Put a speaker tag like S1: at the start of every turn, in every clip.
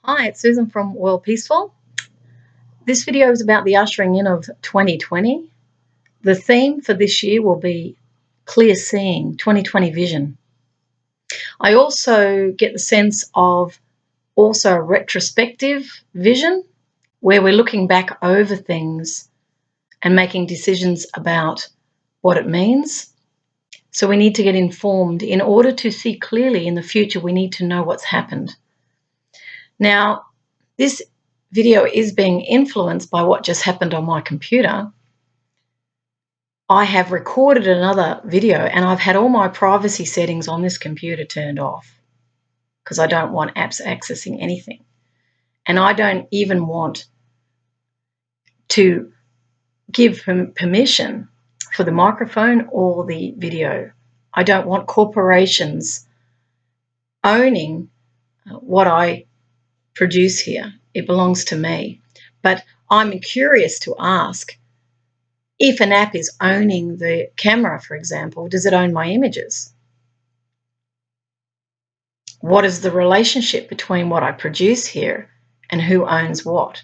S1: Hi, it's Susan from Worldpeacefull. This video is about the ushering in of 2020. The theme for this year will be clear seeing, 2020 vision. I also get the sense of also a retrospective vision where we're looking back over things and making decisions about what it means. So we need to get informed. In order to see clearly in the future, we need to know what's happened. Now, this video is being influenced by what just happened on my computer. I have recorded another video and I've had all my privacy settings on this computer turned off because I don't want apps accessing anything. And I don't even want to give permission for the microphone or the video. I don't want corporations owning what I produce here. It belongs to me. But I'm curious to ask, if an app is owning the camera, for example, does it own my images? What is the relationship between what I produce here and who owns what?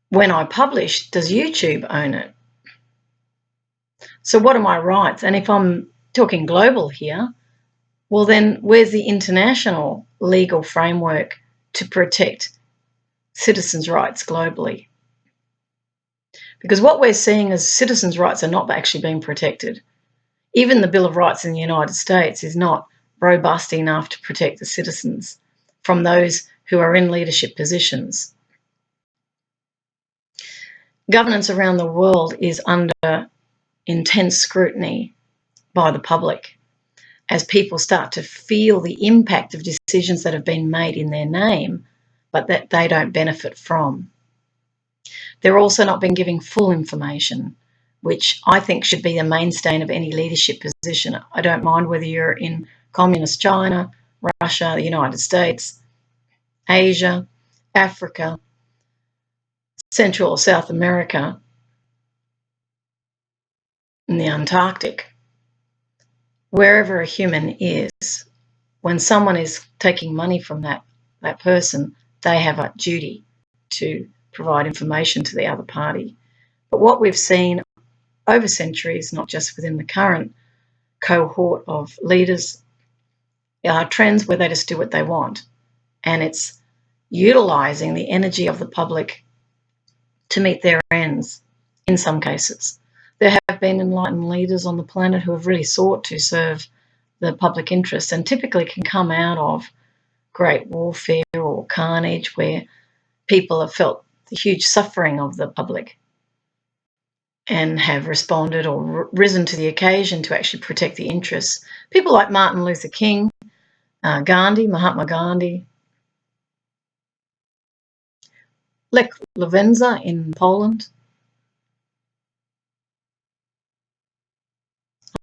S1: When I publish, does YouTube own it? So what are my rights? And if I'm talking global here, well then where's the international legal framework to protect citizens' rights globally? Because what we're seeing is citizens' rights are not actually being protected. Even the Bill of Rights in the United States is not robust enough to protect the citizens from those who are in leadership positions. Governance around the world is under intense scrutiny by the public as people start to feel the impact of decisions that have been made in their name, but that they don't benefit from. They're also not being given full information, which I think should be the mainstay of any leadership position. I don't mind whether you're in communist China, Russia, the United States, Asia, Africa, Central or South America, and the Antarctic. Wherever a human is, when someone is taking money from that person, they have a duty to provide information to the other party. But what we've seen over centuries, not just within the current cohort of leaders, are trends where they just do what they want. And it's utilising the energy of the public to meet their ends in some cases. There have been enlightened leaders on the planet who have really sought to serve the public interest and typically can come out of great warfare or carnage where people have felt the huge suffering of the public and have responded or risen to the occasion to actually protect the interests. People like Martin Luther King, Mahatma Gandhi, Lech Walesa in Poland.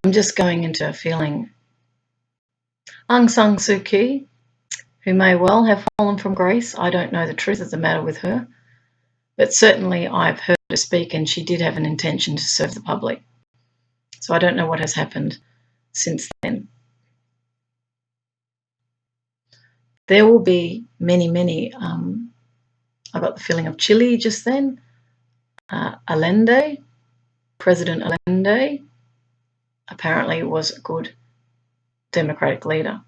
S1: I'm just going into a feeling. Aung San Suu Kyi, who may well have fallen from grace. I don't know the truth of the matter with her, but certainly I've heard her speak and she did have an intention to serve the public. So I don't know what has happened since then. There will be many, I got the feeling of Chile just then. President Allende, apparently was a good democratic leader.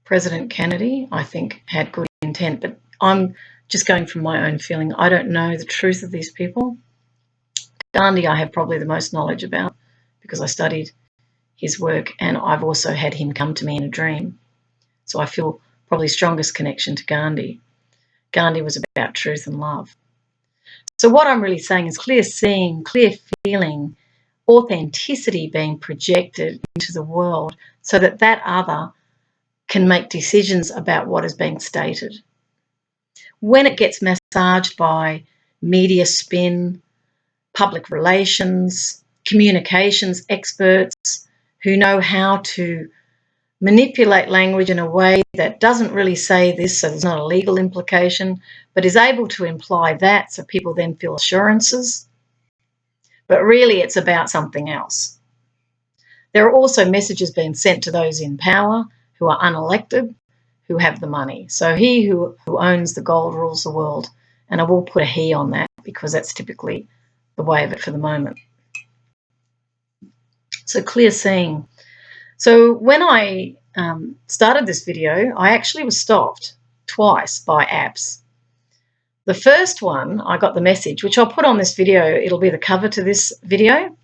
S1: President Kennedy, I think had good intent, but I'm just going from my own feeling. I don't know the truth of these people. Gandhi I have probably the most knowledge about because I studied his work and I've also had him come to me in a dream. So I feel probably strongest connection to Gandhi. Gandhi was about truth and love. So what I'm really saying is clear seeing, clear feeling, authenticity being projected into the world so that that other can make decisions about what is being stated. When it gets massaged by media spin, public relations, communications experts who know how to manipulate language in a way that doesn't really say this, so there's not a legal implication, but is able to imply that so people then feel assurances. But really it's about something else. There are also messages being sent to those in power who are unelected, who have the money. So he who owns the gold rules the world. And I will put a he on that because that's typically the way of it for the moment. So clear seeing. So when I started this video, I actually was stopped twice by apps. The first one, I got the message, which I'll put on this video. It'll be the cover to this video.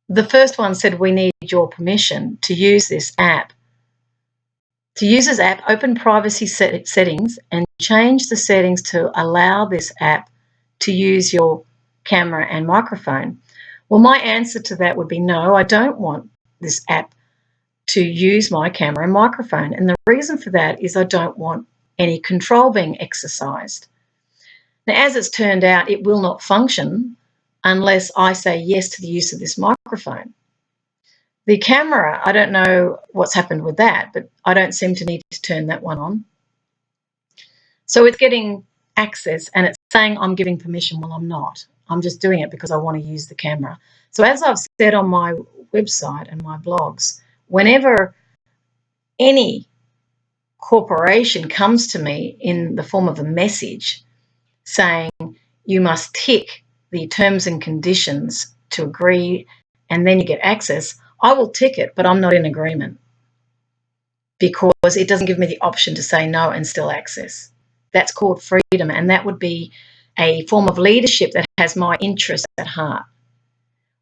S1: The first one said, we need your permission to use this app. To use this app, open privacy settings and change the settings to allow this app to use your camera and microphone. Well, my answer to that would be no, I don't want this app to use my camera and microphone. And the reason for that is I don't want any control being exercised. Now, as it's turned out, it will not function unless I say yes to the use of this microphone. The camera, I don't know what's happened with that, but I don't seem to need to turn that one on. So it's getting access and it's saying I'm giving permission. Well, I'm not. I'm just doing it because I want to use the camera. So as I've said on my website and my blogs, whenever any corporation comes to me in the form of a message saying you must tick the terms and conditions to agree and then you get access, I will tick it, but I'm not in agreement because it doesn't give me the option to say no and still access. That's called freedom, and that would be a form of leadership that has my interest at heart.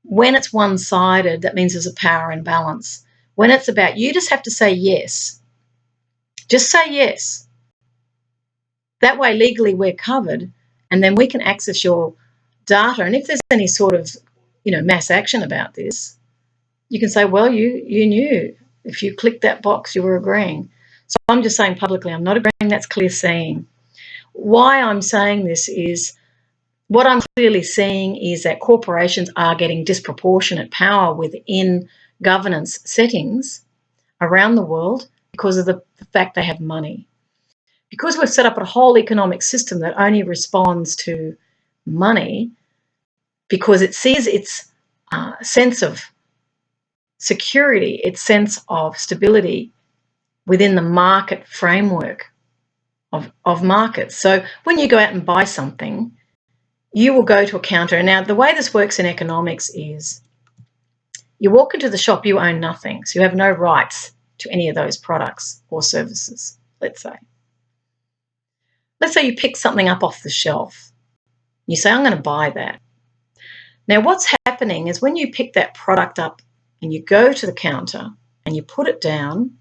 S1: When it's one-sided, that means there's a power imbalance. When it's about you just have to say yes. Just say yes. That way, legally, we're covered, and then we can access your data. And if there's any sort of, mass action about this, you can say, well, you knew. If you clicked that box, you were agreeing. So I'm just saying publicly, I'm not agreeing. That's clear seeing. Why I'm saying this is what I'm clearly seeing is that corporations are getting disproportionate power within governance settings around the world because of the fact they have money. Because we've set up a whole economic system that only responds to money because it sees its sense of security, its sense of stability within the market framework of markets. So when you go out and buy something, you will go to a counter. Now, the way this works in economics is you walk into the shop, you own nothing. So you have no rights to any of those products or services, let's say. Let's say you pick something up off the shelf. You say, I'm going to buy that. Now, what's happening is when you pick that product up and you go to the counter and you put it down,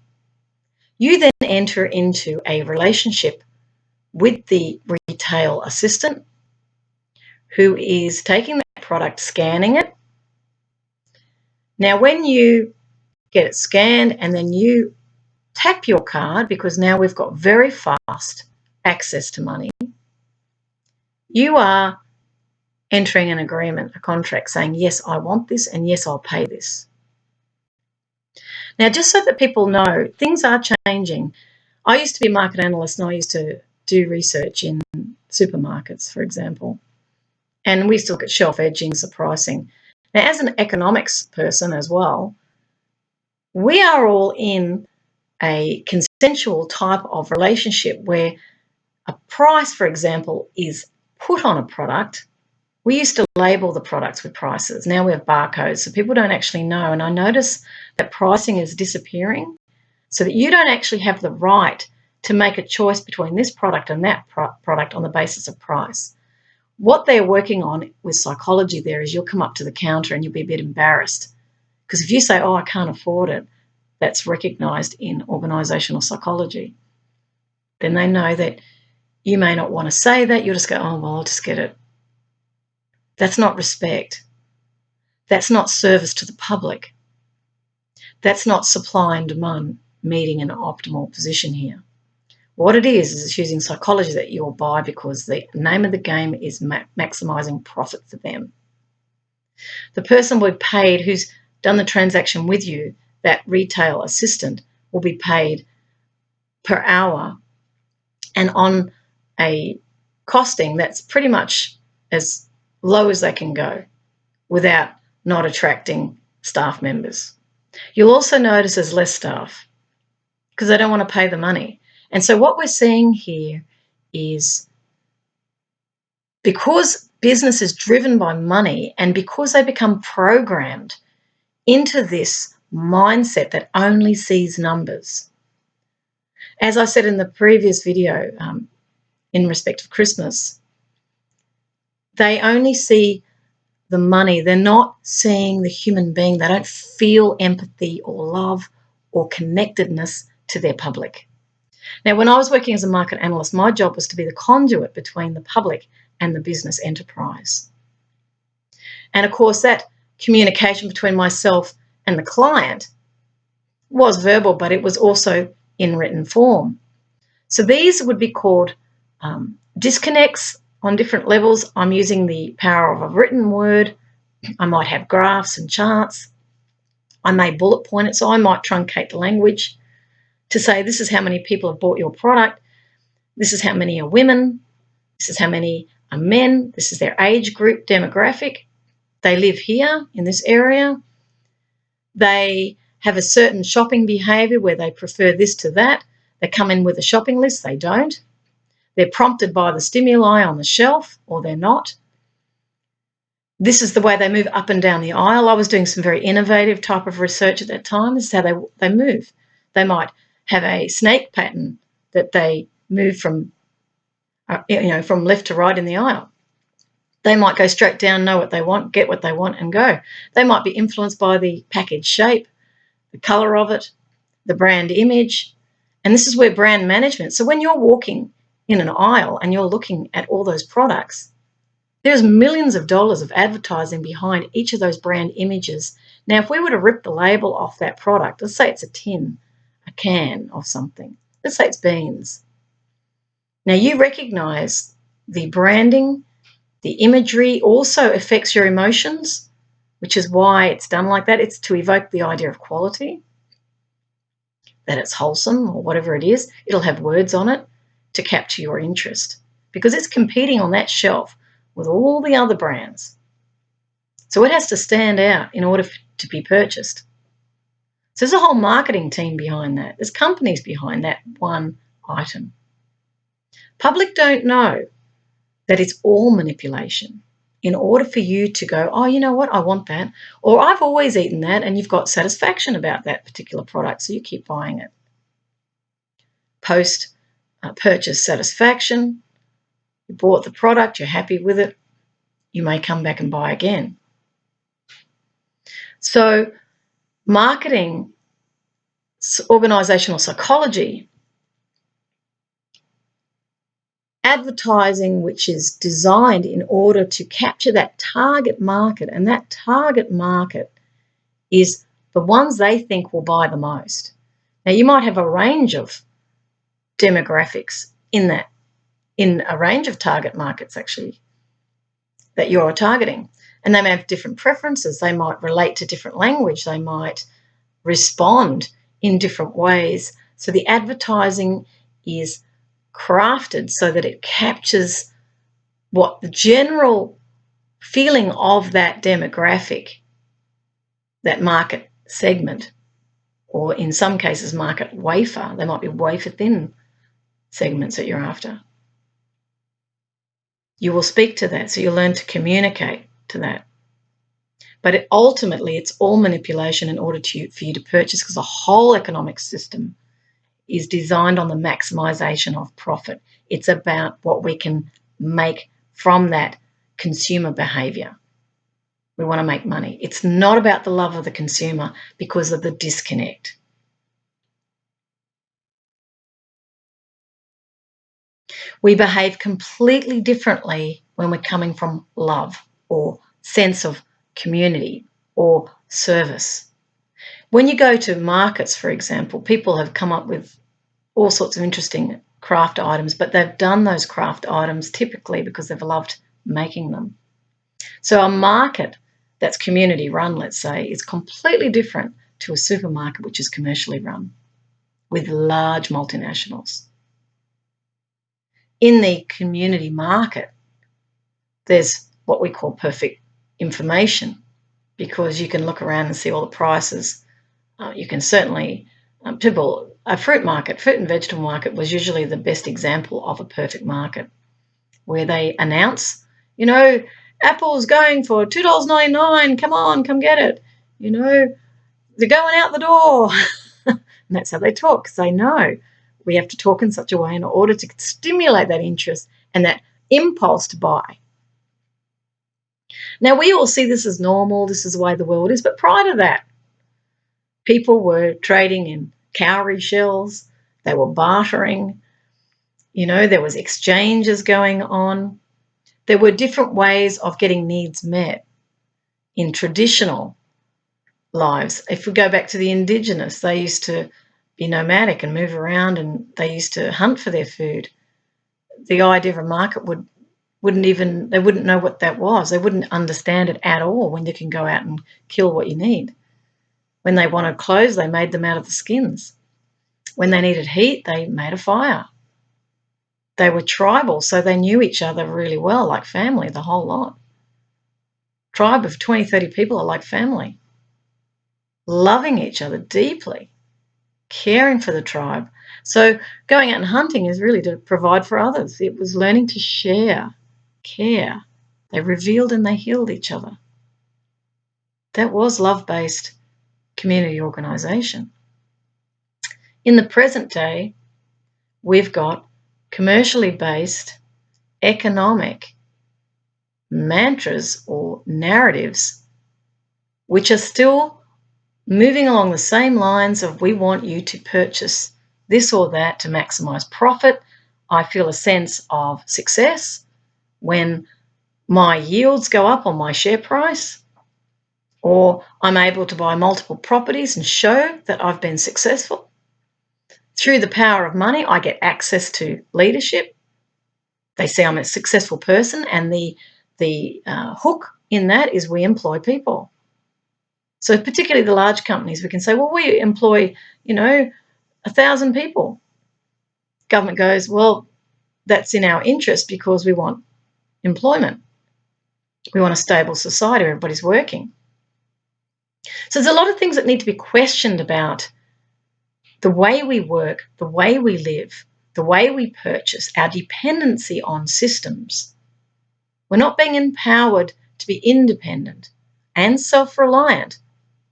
S1: you then enter into a relationship with the retail assistant who is taking that product, scanning it. Now, when you get it scanned and then you tap your card, because now we've got very fast access to money, you are entering an agreement, a contract saying, yes, I want this and yes, I'll pay this. Now, just so that people know, things are changing. I used to be a market analyst and I used to do research in supermarkets, for example, and we still get shelf edgings of pricing. Now, as an economics person as well, we are all in a consensual type of relationship where a price, for example, is put on a product. We used to label the products with prices. Now we have barcodes, so people don't actually know. And I notice that pricing is disappearing so that you don't actually have the right to make a choice between this product and that product on the basis of price. What they're working on with psychology there is you'll come up to the counter and you'll be a bit embarrassed. Because if you say, oh, I can't afford it, that's recognised in organisational psychology. Then they know that you may not want to say that. You'll just go, oh, well, I'll just get it. That's not respect. That's not service to the public. That's not supply and demand meeting an optimal position here. What it is it's using psychology that you'll buy because the name of the game is maximising profit for them. The person will be paid who's done the transaction with you, that retail assistant, will be paid per hour and on a costing that's pretty much as low as they can go without not attracting staff members. You'll also notice there's less staff. because they don't want to pay the money. And so what we're seeing here is, because business is driven by money and because they become programmed into this mindset that only sees numbers. As I said in the previous video, in respect of Christmas, they only see the money. They're not seeing the human being. They don't feel empathy or love or connectedness to their public. Now, when I was working as a market analyst, my job was to be the conduit between the public and the business enterprise. And of course, that communication between myself and the client was verbal, but it was also in written form. So these would be called disconnects on different levels. I'm using the power of a written word. I might have graphs and charts. I may bullet point it, so I might truncate the language to say this is how many people have bought your product, this is how many are women, this is how many are men, this is their age group demographic, they live here in this area, they have a certain shopping behaviour where they prefer this to that, they come in with a shopping list, they don't, they're prompted by the stimuli on the shelf or they're not. This is the way they move up and down the aisle. I was doing some very innovative type of research at that time. This is how they move. They might have a snake pattern that they move from, from left to right in the aisle. They might go straight down, know what they want, get what they want and go. They might be influenced by the package shape, the colour of it, the brand image. And this is where brand management. So when you're walking in an aisle and you're looking at all those products, there's millions of dollars of advertising behind each of those brand images. Now, if we were to rip the label off that product, let's say it's a tin, a can of something, let's say it's beans. Now, you recognise the branding, the imagery also affects your emotions, which is why it's done like that. It's to evoke the idea of quality, that it's wholesome or whatever it is. It'll have words on it to capture your interest because it's competing on that shelf with all the other brands. So it has to stand out in order to be purchased. So there's a whole marketing team behind that. There's companies behind that one item. Public don't know that it's all manipulation in order for you to go, oh, you know what, I want that. Or I've always eaten that, and you've got satisfaction about that particular product, so you keep buying it. Post-purchase satisfaction. You bought the product, you're happy with it, you may come back and buy again. So marketing, organisational psychology, advertising which is designed in order to capture that target market, and that target market is the ones they think will buy the most. Now, you might have a range of demographics in a range of target markets actually that you're targeting, and they may have different preferences. They might relate to different language. They might respond in different ways. So the advertising is crafted so that it captures what the general feeling of that demographic, that market segment, or in some cases market wafer. They might be wafer thin segments that you're after. You will speak to that, so you'll learn to communicate to that. But ultimately, it's all manipulation in order for you to purchase, because the whole economic system is designed on the maximisation of profit. It's about what we can make from that consumer behaviour. We want to make money. It's not about the love of the consumer because of the disconnect. We behave completely differently when we're coming from love or sense of community or service. When you go to markets, for example, people have come up with all sorts of interesting craft items, but they've done those craft items typically because they've loved making them. So a market that's community run, let's say, is completely different to a supermarket which is commercially run with large multinationals. In the community market, there's what we call perfect information, because you can look around and see all the prices. You can certainly, people a fruit and vegetable market was usually the best example of a perfect market, where they announce, apple's going for $2.99, come on, come get it. They're going out the door. And that's how they talk, because they know we have to talk in such a way in order to stimulate that interest and that impulse to buy. Now, we all see this as normal, this is the way the world is, but prior to that, people were trading in cowrie shells, they were bartering, there was exchanges going on. There were different ways of getting needs met in traditional lives. If we go back to the Indigenous, they used to be nomadic and move around, and they used to hunt for their food. The idea of a market they wouldn't know what that was. They wouldn't understand it at all when you can go out and kill what you need. When they wanted clothes, they made them out of the skins. When they needed heat, they made a fire. They were tribal, so they knew each other really well, like family, the whole lot. Tribe of 20, 30 people are like family, loving each other deeply, caring for the tribe. So going out and hunting is really to provide for others. It was learning to share, care. They revealed and they healed each other. That was love-based community organisation. In the present day, we've got commercially based economic mantras or narratives which are still moving along the same lines of, we want you to purchase this or that to maximise profit. I feel a sense of success when my yields go up on my share price, or I'm able to buy multiple properties and show that I've been successful. Through the power of money, I get access to leadership. They say I'm a successful person, and the hook in that is we employ people. So particularly the large companies, we can say, well, we employ, 1,000 people. Government goes, well, that's in our interest because we want employment. We want a stable society where everybody's working. So there's a lot of things that need to be questioned about the way we work, the way we live, the way we purchase, our dependency on systems. We're not being empowered to be independent and self-reliant,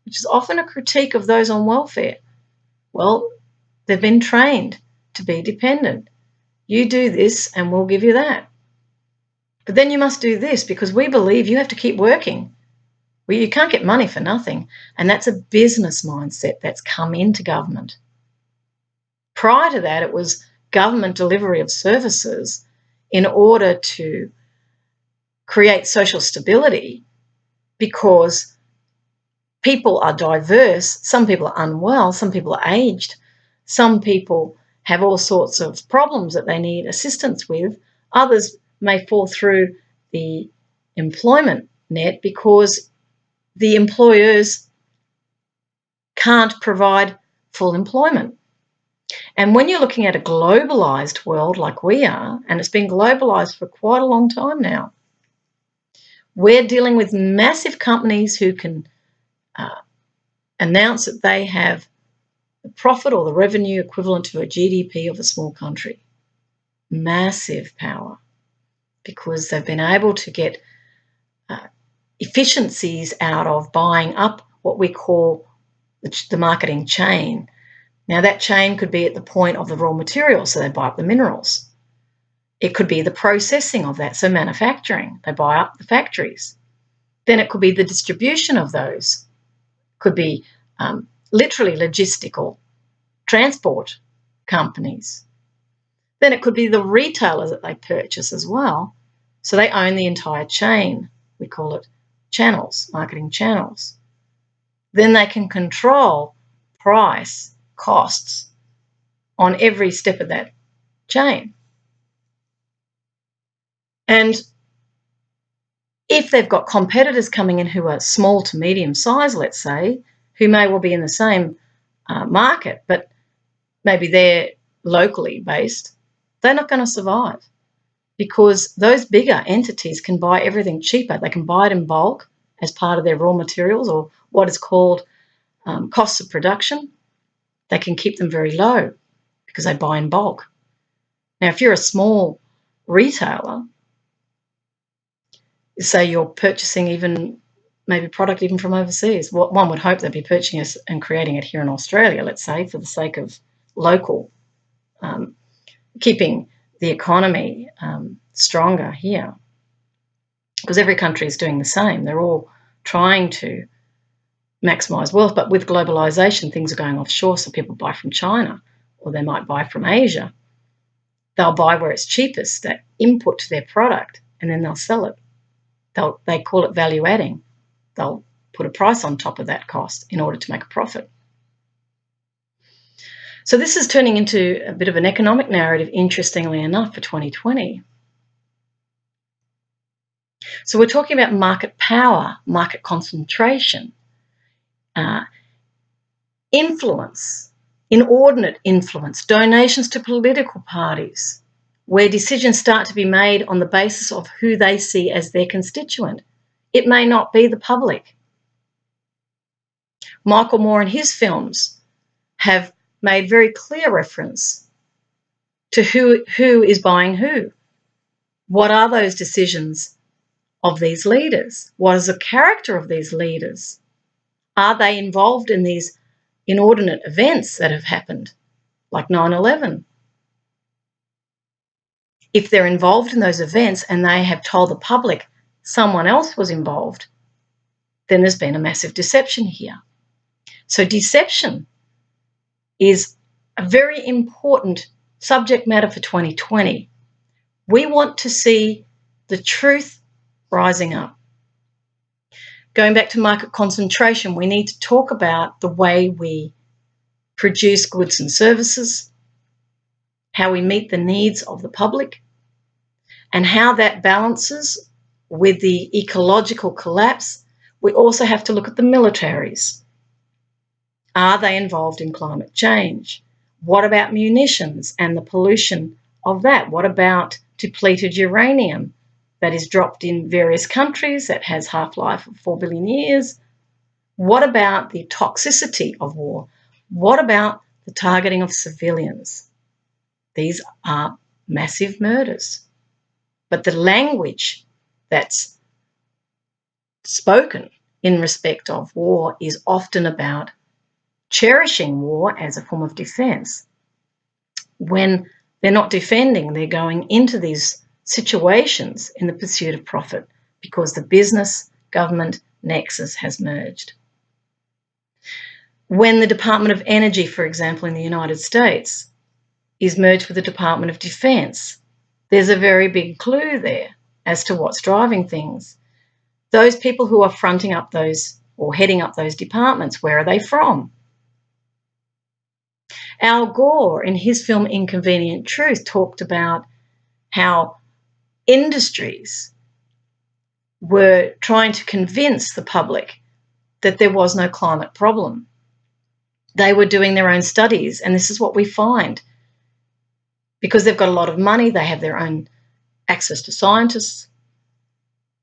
S1: which is often a critique of those on welfare. Well, they've been trained to be dependent. You do this and we'll give you that. But then you must do this because we believe you have to keep working. Well, you can't get money for nothing. And that's a business mindset that's come into government. Prior to that, it was government delivery of services in order to create social stability, because people are diverse. Some people are unwell. Some people are aged. Some people have all sorts of problems that they need assistance with. Others may fall through the employment net because the employers can't provide full employment. And when you're looking at a globalised world like we are, and it's been globalised for quite a long time now, we're dealing with massive companies who can announce that they have the profit or the revenue equivalent to a GDP of a small country. Massive power, because they've been able to get efficiencies out of buying up what we call the marketing chain. Now, that chain could be at the point of the raw materials, so they buy up the minerals. It could be the processing of that, so manufacturing, they buy up the factories. Then it could be the distribution of those. Could be literally logistical transport companies. Then it could be the retailers that they purchase as well. So they own the entire chain. We call it channels, marketing channels. Then they can control price, costs on every step of that chain. And if they've got competitors coming in who are small to medium size, let's say, who may well be in the same market, but maybe they're locally based, they're not going to survive, because those bigger entities can buy everything cheaper. They can buy it in bulk as part of their raw materials, or what is called costs of production. They can keep them very low because they buy in bulk. Now, if you're a small retailer, say you're purchasing even maybe product even from overseas, one would hope they'd be purchasing it and creating it here in Australia, let's say, for the sake of local, keeping the economy stronger here. Because every country is doing the same. They're all trying to maximise wealth, but with globalisation, things are going offshore, so people buy from China, or they might buy from Asia. They'll buy where it's cheapest, that input to their product, and then they'll sell it. They call it value adding. They'll put a price on top of that cost in order to make a profit. So this is turning into a bit of an economic narrative, interestingly enough, for 2020. So we're talking about market power, market concentration, influence, inordinate influence, donations to political parties, where decisions start to be made on the basis of who they see as their constituent. It may not be the public. Michael Moore in his films have made very clear reference to who is buying who. What are those decisions of these leaders? What is the character of these leaders? Are they involved in these inordinate events that have happened, like 9/11? If they're involved in those events and they have told the public someone else was involved, then there's been a massive deception here. So deception is a very important subject matter for 2020. We want to see the truth rising up. Going back to market concentration, we need to talk about the way we produce goods and services, how we meet the needs of the public, and how that balances with the ecological collapse. We also have to look at the militaries. Are they involved in climate change? What about munitions and the pollution of that? What about depleted uranium that is dropped in various countries that has half-life of 4 billion years? What about the toxicity of war? What about the targeting of civilians? These are massive murders. But the language that's spoken in respect of war is often about cherishing war as a form of defence. When they're not defending, they're going into these situations in the pursuit of profit because the business-government nexus has merged. When the Department of Energy, for example, in the United States, is merged with the Department of Defence, there's a very big clue there as to what's driving things. Those people who are fronting up those or heading up those departments, where are they from? Al Gore, in his film Inconvenient Truth, talked about how industries were trying to convince the public that there was no climate problem. They were doing their own studies, and this is what we find. Because they've got a lot of money, they have their own access to scientists,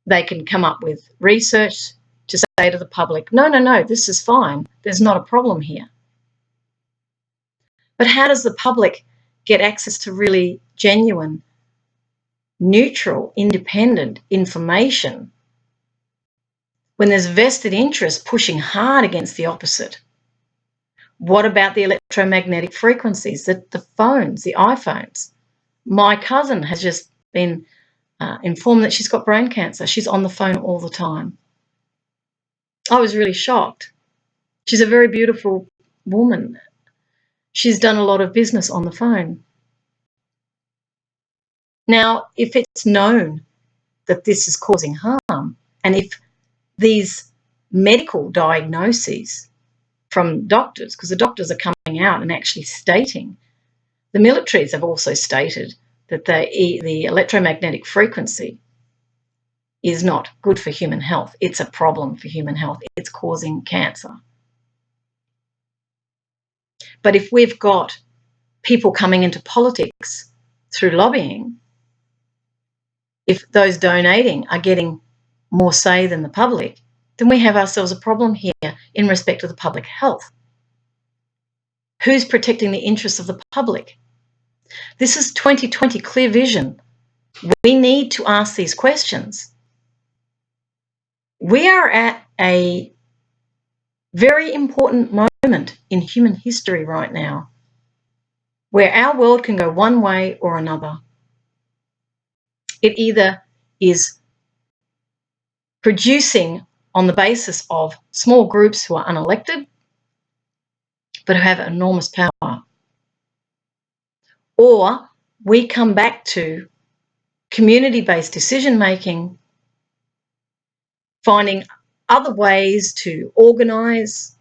S1: they can come up with research to say to the public, no, this is fine, there's not a problem here. But how does the public get access to really genuine, neutral, independent information when there's vested interest pushing hard against the opposite? What about the electromagnetic frequencies, the phones, the iPhones? My cousin has just been informed that she's got brain cancer. She's on the phone all the time. I was really shocked. She's a very beautiful woman. She's done a lot of business on the phone. Now, if it's known that this is causing harm, and if these medical diagnoses from doctors, because the doctors are coming out and actually stating, the militaries have also stated that the electromagnetic frequency is not good for human health. It's a problem for human health. It's causing cancer. But if we've got people coming into politics through lobbying, if those donating are getting more say than the public, then we have ourselves a problem here in respect of the public health. Who's protecting the interests of the public? This is 2020 clear vision. We need to ask these questions. We are at a very important moment in human history right now, where our world can go one way or another. It either is producing on the basis of small groups who are unelected but who have enormous power, or we come back to community-based decision-making, finding other ways to organise,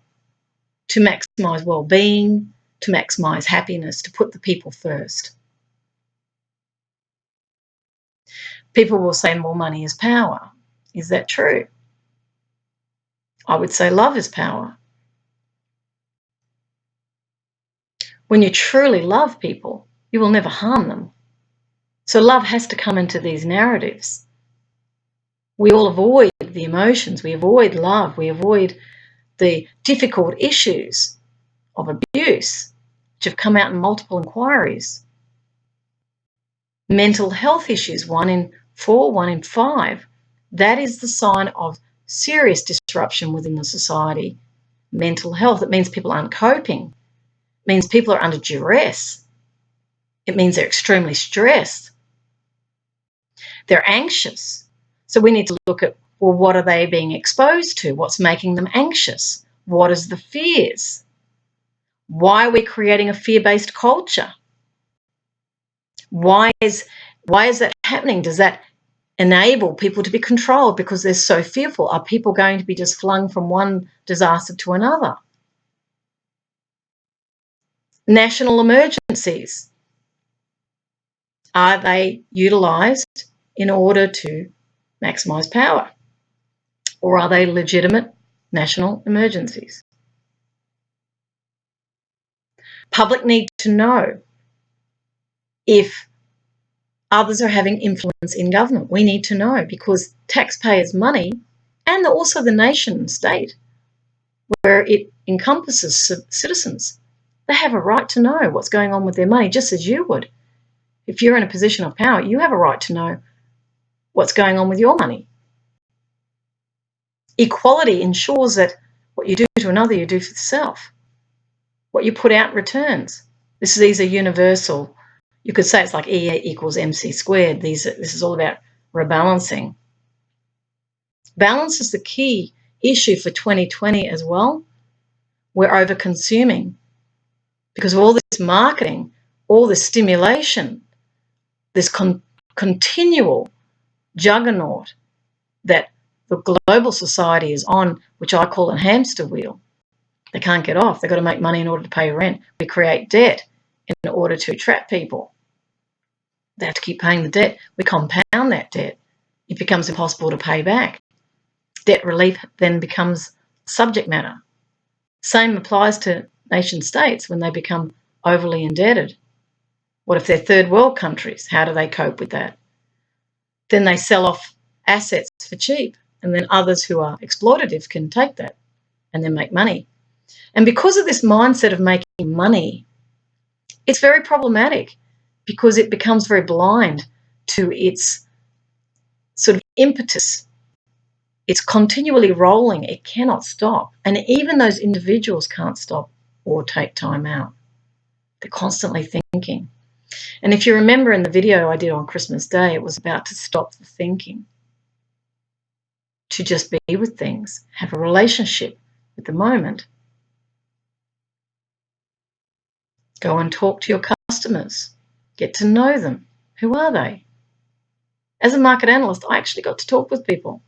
S1: to maximise well-being, to maximise happiness, to put the people first. People will say more money is power. Is that true? I would say love is power. When you truly love people, you will never harm them. So love has to come into these narratives. We all avoid the emotions, we avoid love, we avoid the difficult issues of abuse, which have come out in multiple inquiries. Mental health issues, 1 in 4, 1 in 5. That is the sign of serious disruption within the society. Mental health, it means people aren't coping. It means people are under duress. It means they're extremely stressed. They're anxious. So we need to look at, well, what are they being exposed to? What's making them anxious? What is the fears? Why are we creating a fear-based culture? Why is that happening? Does that enable people to be controlled because they're so fearful? Are people going to be just flung from one disaster to another? National emergencies, are they utilised in order to maximise power? Or are they legitimate national emergencies? Public need to know if others are having influence in government. We need to know, because taxpayers' money, and also the nation state, where it encompasses citizens, they have a right to know what's going on with their money, just as you would. If you're in a position of power, you have a right to know what's going on with your money. Equality ensures that what you do to another, you do for yourself. What you put out returns. These are universal. You could say it's like E equals MC squared. This is all about rebalancing. Balance is the key issue for 2020 as well. We're over-consuming because of all this marketing, all this stimulation, this continual juggernaut that the global society is on, which I call a hamster wheel. They can't get off. They've got to make money in order to pay rent. We create debt in order to attract people. They have to keep paying the debt. We compound that debt. It becomes impossible to pay back. Debt relief then becomes subject matter. Same applies to nation states when they become overly indebted. What if they're third world countries? How do they cope with that? Then they sell off assets for cheap, and then others who are exploitative can take that and then make money. And because of this mindset of making money, it's very problematic because it becomes very blind to its sort of impetus. It's continually rolling. It cannot stop. And even those individuals can't stop or take time out. They're constantly thinking. And if you remember in the video I did on Christmas Day, it was about to stop the thinking, to just be with things, have a relationship with the moment. Go and talk to your customers. Get to know them. Who are they? As a market analyst, I actually got to talk with people.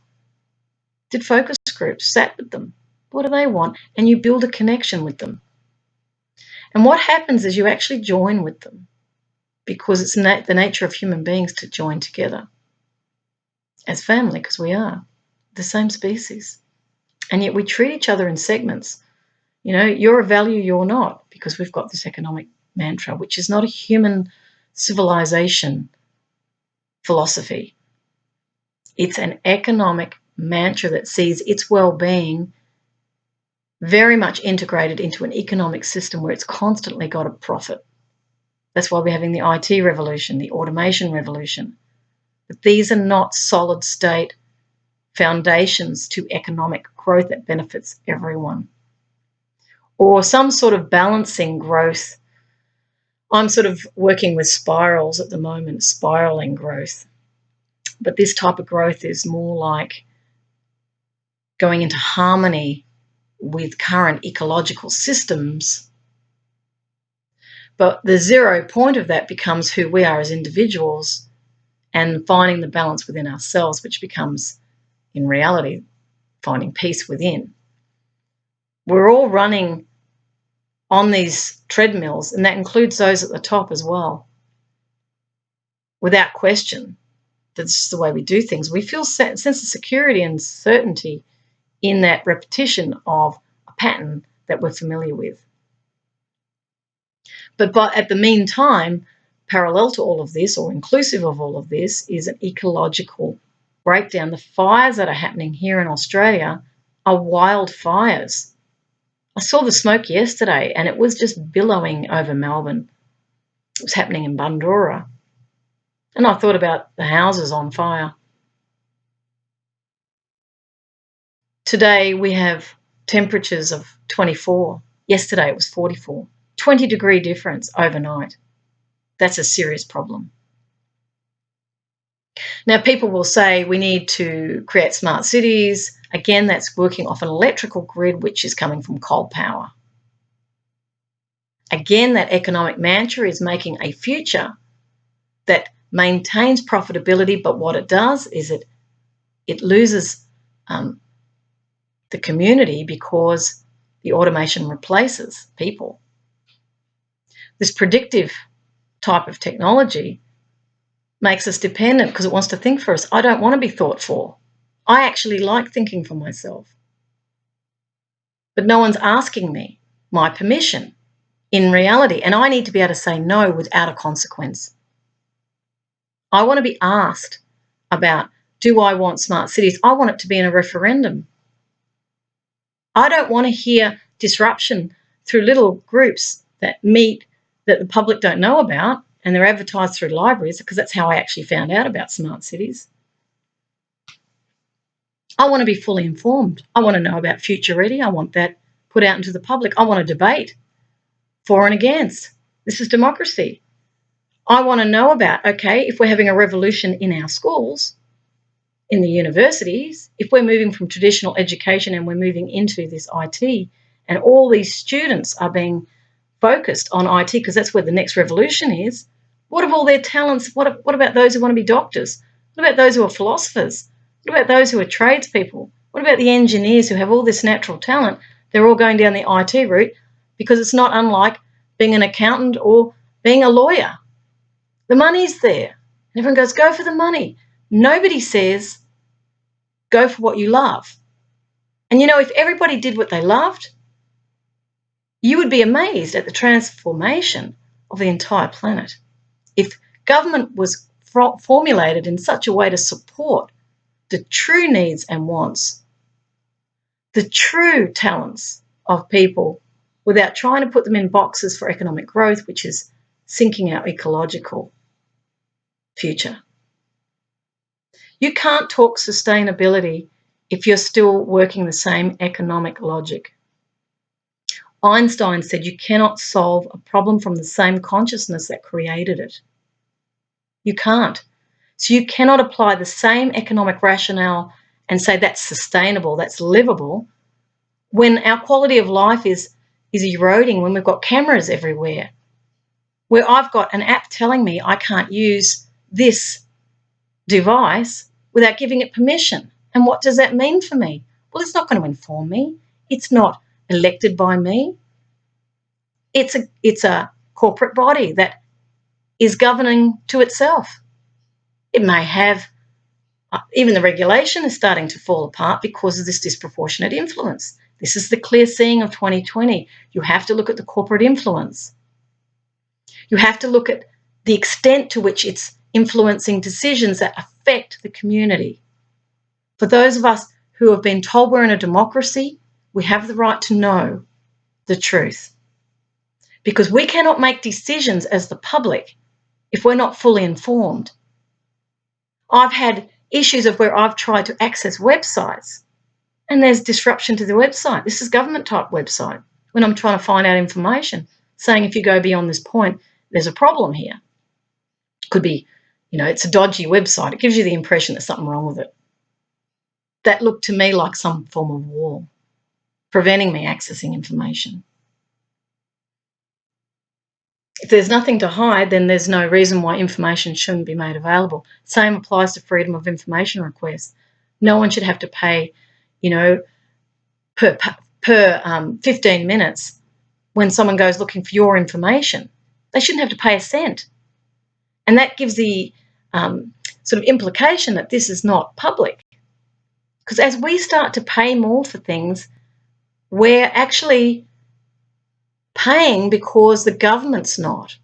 S1: Did focus groups, sat with them. What do they want? And you build a connection with them. And what happens is you actually join with them, because it's the nature of human beings to join together as family, because we are the same species. And yet we treat each other in segments. You know, you're a value, you're not, because we've got this economic mantra, which is not a human civilization philosophy. It's an economic mantra that sees its well-being very much integrated into an economic system where it's constantly got a profit. That's why we're having the IT revolution, the automation revolution. But these are not solid state foundations to economic growth that benefits everyone. Or some sort of balancing growth. I'm sort of working with spirals at the moment, spiraling growth. But this type of growth is more like going into harmony with current ecological systems. But the 0 point of that becomes who we are as individuals and finding the balance within ourselves, which becomes, in reality, finding peace within. We're all running on these treadmills, and that includes those at the top as well. Without question, that's just the way we do things. We feel a sense of security and certainty in that repetition of a pattern that we're familiar with. But at the meantime, parallel to all of this, or inclusive of all of this, is an ecological breakdown. The fires that are happening here in Australia are wildfires. I saw the smoke yesterday and it was just billowing over Melbourne. It was happening in Bundoora. And I thought about the houses on fire. Today we have temperatures of 24. Yesterday it was 44. 20-degree difference overnight. That's a serious problem. Now, people will say we need to create smart cities. Again, that's working off an electrical grid which is coming from coal power. Again, that economic mantra is making a future that maintains profitability, but what it does is it loses the community because the automation replaces people. This predictive type of technology makes us dependent because it wants to think for us. I don't want to be thought for. I actually like thinking for myself. But no one's asking me my permission in reality, and I need to be able to say no without a consequence. I want to be asked about, do I want smart cities? I want it to be in a referendum. I don't want to hear disruption through little groups that meet that the public don't know about, and they're advertised through libraries, because that's how I actually found out about smart cities. I want to be fully informed. I want to know about Future Ready. I want that put out into the public. I want to debate for and against. This is democracy. I want to know about, okay, if we're having a revolution in our schools, in the universities, if we're moving from traditional education and we're moving into this IT, and all these students are being focused on IT because that's where the next revolution is, what of all their talents? What about those who want to be doctors? What about those who are philosophers? What about those who are tradespeople? What about the engineers who have all this natural talent? They're all going down the IT route because it's not unlike being an accountant or being a lawyer. The money's there. And everyone goes, go for the money. Nobody says, go for what you love. And if everybody did what they loved, you would be amazed at the transformation of the entire planet. If government was formulated in such a way to support the true needs and wants, the true talents of people, without trying to put them in boxes for economic growth, which is sinking our ecological future. You can't talk sustainability if you're still working the same economic logic. Einstein said you cannot solve a problem from the same consciousness that created it. You can't. So you cannot apply the same economic rationale and say that's sustainable, that's livable, when our quality of life is eroding, when we've got cameras everywhere, where I've got an app telling me I can't use this device without giving it permission. And what does that mean for me? Well, it's not going to inform me. It's not elected by me. It's a corporate body that is governing to itself. It may have, even the regulation is starting to fall apart because of this disproportionate influence. This is the clear seeing of 2020. You have to look at the corporate influence. You have to look at the extent to which it's influencing decisions that affect the community. For those of us who have been told we're in a democracy, We have the right to know the truth, because we cannot make decisions as the public if we're not fully informed. I've had issues of where I've tried to access websites and there's disruption to the website. This is government type website. When I'm trying to find out information, saying if you go beyond this point, there's a problem here. Could be, it's a dodgy website. It gives you the impression there's something wrong with it. That looked to me like some form of wall, preventing me accessing information. If there's nothing to hide, then there's no reason why information shouldn't be made available. Same applies to freedom of information requests. No one should have to pay, per 15 minutes when someone goes looking for your information. They shouldn't have to pay a cent. And that gives the sort of implication that this is not public. Because as we start to pay more for things, we're actually paying because the government's not.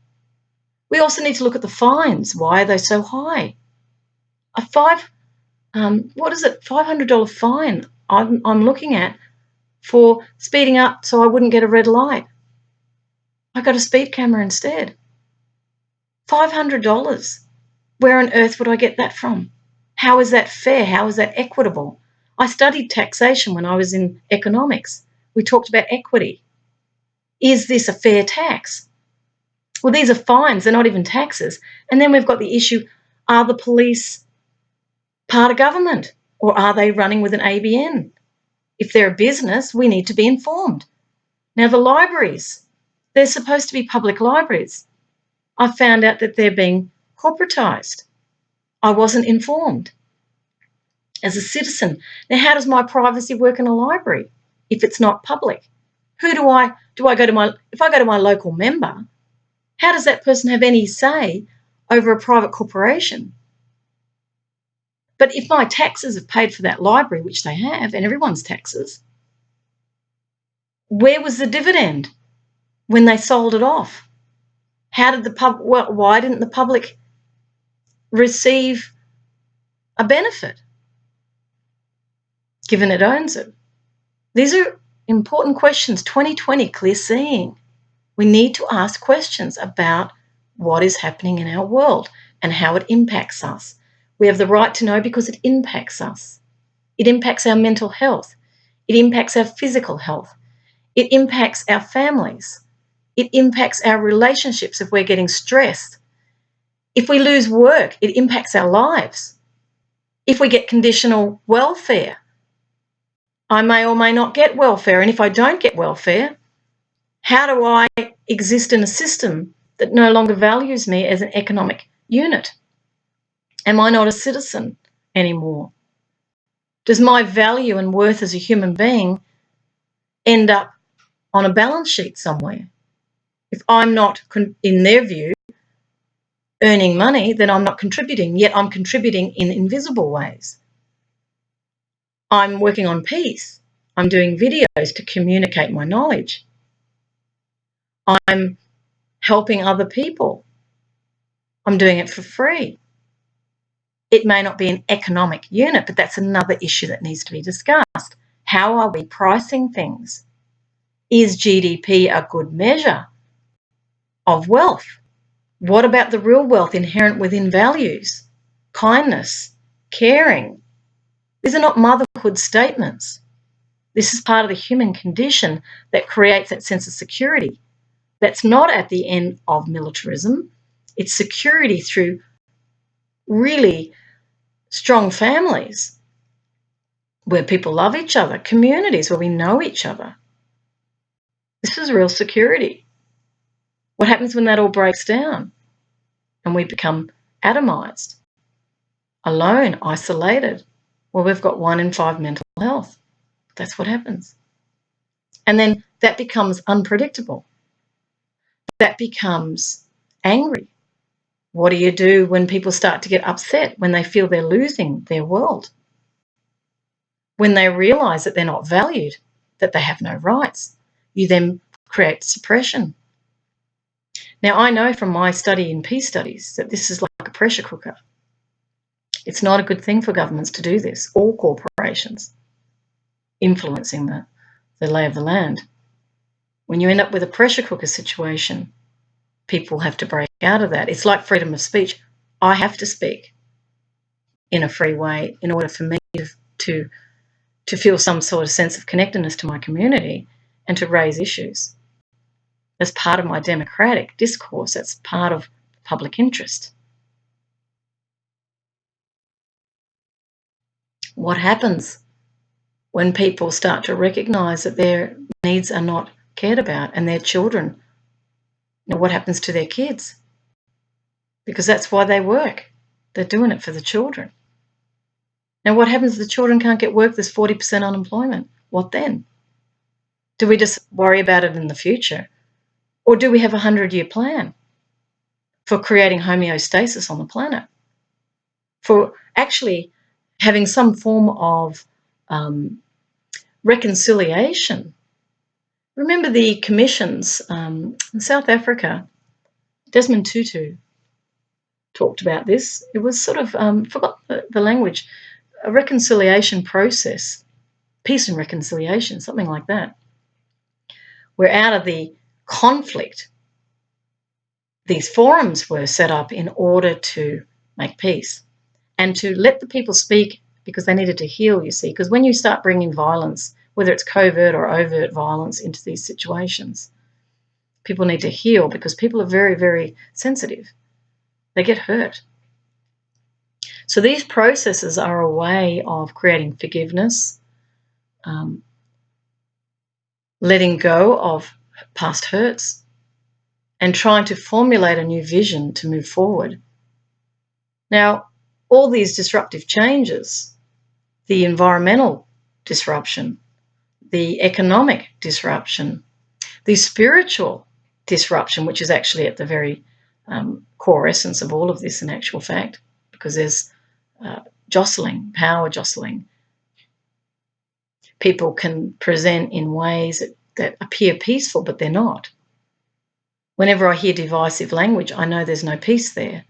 S1: We also need to look at the fines. Why are they so high? A $500 fine I'm looking at for speeding up so I wouldn't get a red light. I got a speed camera instead. $500. Where on earth would I get that from? How is that fair? How is that equitable? I studied taxation when I was in economics. We talked about equity. Is this a fair tax? Well, these are fines. They're not even taxes. And then we've got the issue, are the police part of government or are they running with an ABN? If they're a business, we need to be informed. Now, the libraries, they're supposed to be public libraries. I found out that they're being corporatised. I wasn't informed as a citizen. Now, how does my privacy work in a library if it's not public? Who do I go to if I go to my local member, how does that person have any say over a private corporation? But if my taxes have paid for that library, which they have, and everyone's taxes, where was the dividend when they sold it off? Why didn't the public receive a benefit, given it owns it? These are important questions. 2020, clear seeing. We need to ask questions about what is happening in our world and how it impacts us. We have the right to know because it impacts us. It impacts our mental health. It impacts our physical health. It impacts our families. It impacts our relationships if we're getting stressed. If we lose work, it impacts our lives. If we get conditional welfare, I may or may not get welfare. And if I don't get welfare, how do I exist in a system that no longer values me as an economic unit? Am I not a citizen anymore? Does my value and worth as a human being end up on a balance sheet somewhere? If I'm not, in their view, earning money, then I'm not contributing, yet I'm contributing in invisible ways. I'm working on peace. I'm doing videos to communicate my knowledge. I'm helping other people. I'm doing it for free. It may not be an economic unit, but that's another issue that needs to be discussed. How are we pricing things? Is GDP a good measure of wealth? What about the real wealth inherent within values? Kindness, caring. These are not motherhood statements. This is part of the human condition that creates that sense of security. That's not at the end of militarism. It's security through really strong families where people love each other, communities where we know each other. This is real security. What happens when that all breaks down and we become atomized, alone, isolated? Well, we've got 1 in 5 mental health. That's what happens. And then that becomes unpredictable. That becomes angry. What do you do when people start to get upset, when they feel they're losing their world? When they realise that they're not valued, that they have no rights, you then create suppression. Now, I know from my study in peace studies that this is like a pressure cooker. It's not a good thing for governments to do this, or corporations influencing the lay of the land. When you end up with a pressure cooker situation, people have to break out of that. It's like freedom of speech. I have to speak in a free way in order for me to feel some sort of sense of connectedness to my community and to raise issues. As part of my democratic discourse, that's part of public interest. What happens when people start to recognise that their needs are not cared about and their children, what happens to their kids? Because that's why they work. They're doing it for the children. Now, what happens if the children can't get work? There's 40% unemployment. What then? Do we just worry about it in the future? Or do we have a 100-year plan for creating homeostasis on the planet? For actually having some form of reconciliation. Remember the commissions in South Africa, Desmond Tutu talked about this. It was sort of, forgot the language, a reconciliation process, peace and reconciliation, something like that. Where out of the conflict, these forums were set up in order to make peace and to let the people speak because they needed to heal, you see. Because when you start bringing violence, whether it's covert or overt violence into these situations, people need to heal because people are very, very sensitive. They get hurt. So these processes are a way of creating forgiveness, letting go of past hurts, and trying to formulate a new vision to move forward. Now, all these disruptive changes, the environmental disruption, the economic disruption, the spiritual disruption, which is actually at the very core essence of all of this in actual fact, because there's jostling, power jostling. People can present in ways that appear peaceful, but they're not. Whenever I hear divisive language, I know there's no peace there.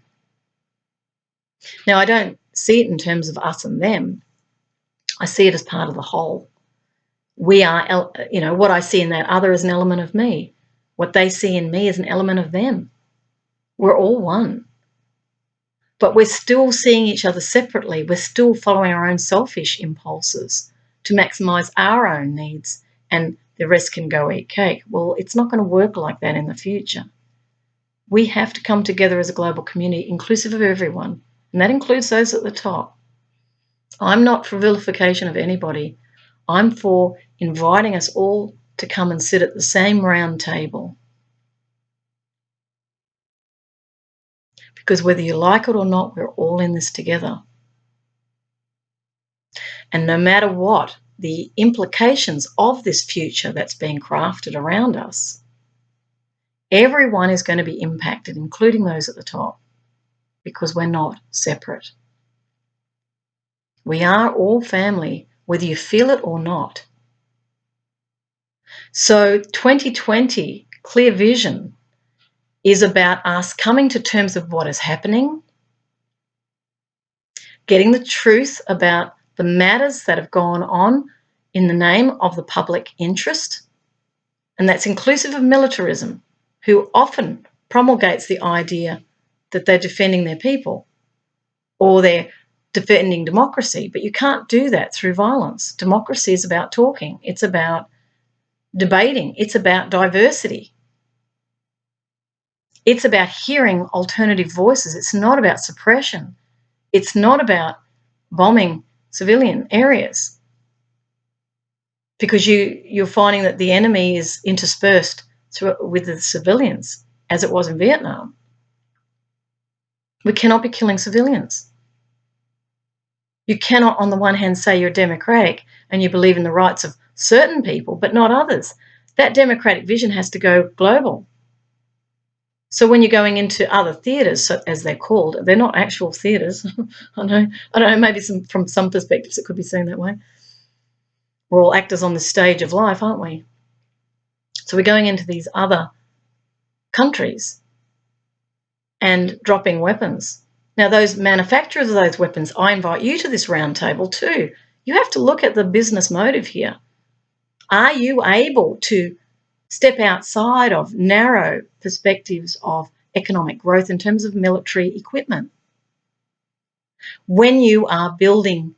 S1: Now, I don't see it in terms of us and them. I see it as part of the whole. We are, what I see in that other is an element of me. What they see in me is an element of them. We're all one. But we're still seeing each other separately. We're still following our own selfish impulses to maximise our own needs, and the rest can go eat cake. Well, it's not going to work like that in the future. We have to come together as a global community, inclusive of everyone, and that includes those at the top. I'm not for vilification of anybody. I'm for inviting us all to come and sit at the same round table. Because whether you like it or not, we're all in this together. And no matter what the implications of this future that's being crafted around us, everyone is going to be impacted, including those at the top, because we're not separate. We are all family, whether you feel it or not. So 2020, clear vision, is about us coming to terms with what is happening, getting the truth about the matters that have gone on in the name of the public interest, and that's inclusive of militarism, who often promulgates the idea that they're defending their people or they're defending democracy, but you can't do that through violence. Democracy is about talking. It's about debating. It's about diversity. It's about hearing alternative voices. It's not about suppression. It's not about bombing civilian areas, because you're finding that the enemy is interspersed with the civilians, as it was in Vietnam. We cannot be killing civilians. You cannot, on the one hand, say you're democratic and you believe in the rights of certain people, but not others. That democratic vision has to go global. So when you're going into other theatres, as they're called, they're not actual theatres. I don't know, maybe from some perspectives it could be seen that way. We're all actors on the stage of life, aren't we? So we're going into these other countries and dropping weapons. Now, those manufacturers of those weapons, I invite you to this round table too. You have to look at the business motive here. Are you able to step outside of narrow perspectives of economic growth in terms of military equipment? When you are building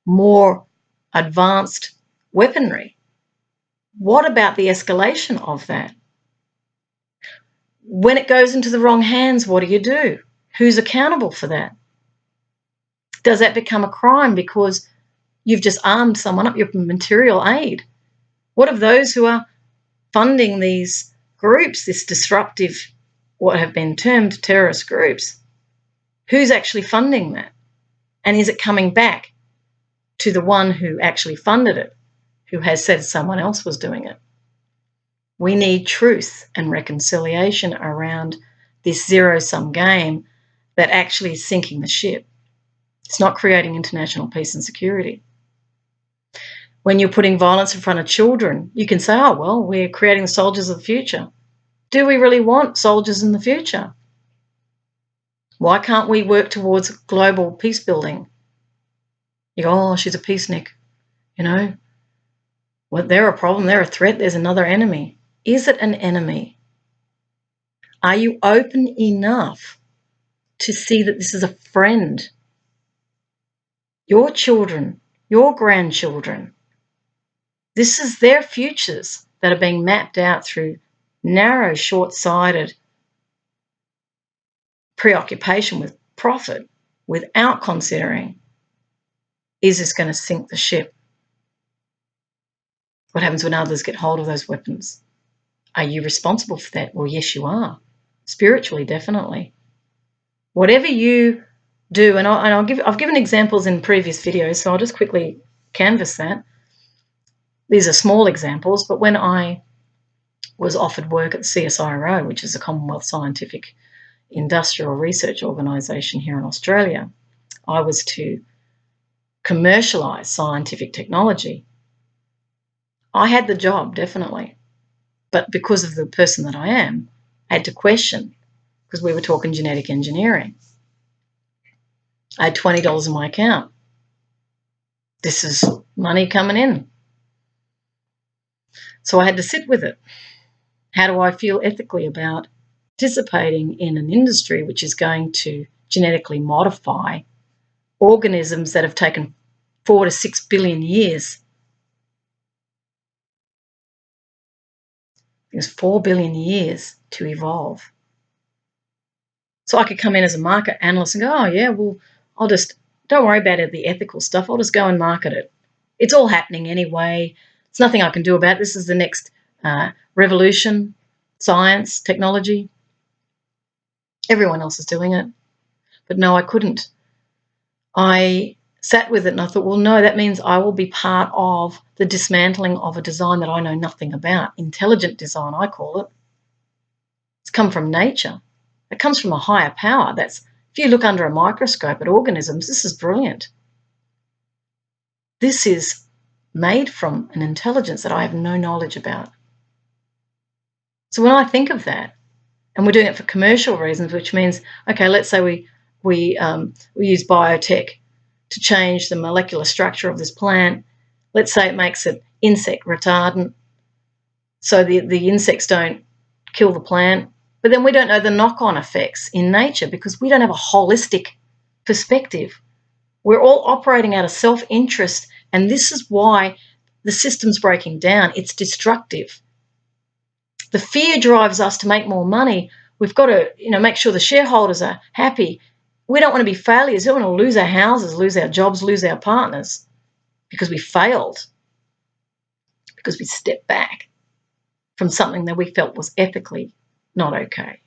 S1: more advanced weaponry, what about the escalation of that? When it goes into the wrong hands, what do? Who's accountable for that? Does that become a crime because you've just armed someone up, your material aid? What of those who are funding these groups, this disruptive, what have been termed terrorist groups? Who's actually funding that? And is it coming back to the one who actually funded it, who has said someone else was doing it? We need truth and reconciliation around this zero-sum game that actually is sinking the ship. It's not creating international peace and security. When you're putting violence in front of children, you can say, oh, well, we're creating the soldiers of the future. Do we really want soldiers in the future? Why can't we work towards global peace building? You go, oh, she's a peacenik, you know. Well, they're a problem, they're a threat, there's another enemy. Is it an enemy? Are you open enough to see that this is a friend? Your children, your grandchildren, this is their futures that are being mapped out through narrow, short-sighted preoccupation with profit without considering, is this going to sink the ship? What happens when others get hold of those weapons? Are you responsible for that? Well, yes, you are. Spiritually, definitely. Whatever you do, and I've given examples in previous videos, so I'll just quickly canvass that. These are small examples, but when I was offered work at the CSIRO, which is a Commonwealth Scientific Industrial Research Organisation here in Australia, I was to commercialise scientific technology. I had the job, definitely. But because of the person that I am, I had to question, because we were talking genetic engineering. I had $20 in my account. This is money coming in. So I had to sit with it. How do I feel ethically about participating in an industry which is going to genetically modify organisms that have taken 4 to 6 billion years? It's 4 billion years to evolve. So I could come in as a market analyst and go, oh, yeah, well, don't worry about the ethical stuff. I'll just go and market it. It's all happening anyway. There's nothing I can do about it. This is the next revolution, science, technology. Everyone else is doing it. But no, I couldn't. I sat with it and I thought, well, no, that means I will be part of the dismantling of a design that I know nothing about. Intelligent design, I call it. It's come from nature. It comes from a higher power. If you look under a microscope at organisms, this is brilliant. This is made from an intelligence that I have no knowledge about. So when I think of that, and we're doing it for commercial reasons, which means, okay, let's say we use biotech to change the molecular structure of this plant. Let's say it makes it insect retardant, so the insects don't kill the plant. But then we don't know the knock-on effects in nature because we don't have a holistic perspective. We're all operating out of self-interest, and this is why the system's breaking down. It's destructive. The fear drives us to make more money. We've got to, make sure the shareholders are happy. We don't want to be failures. We don't want to lose our houses, lose our jobs, lose our partners because we failed, because we stepped back from something that we felt was ethically not okay.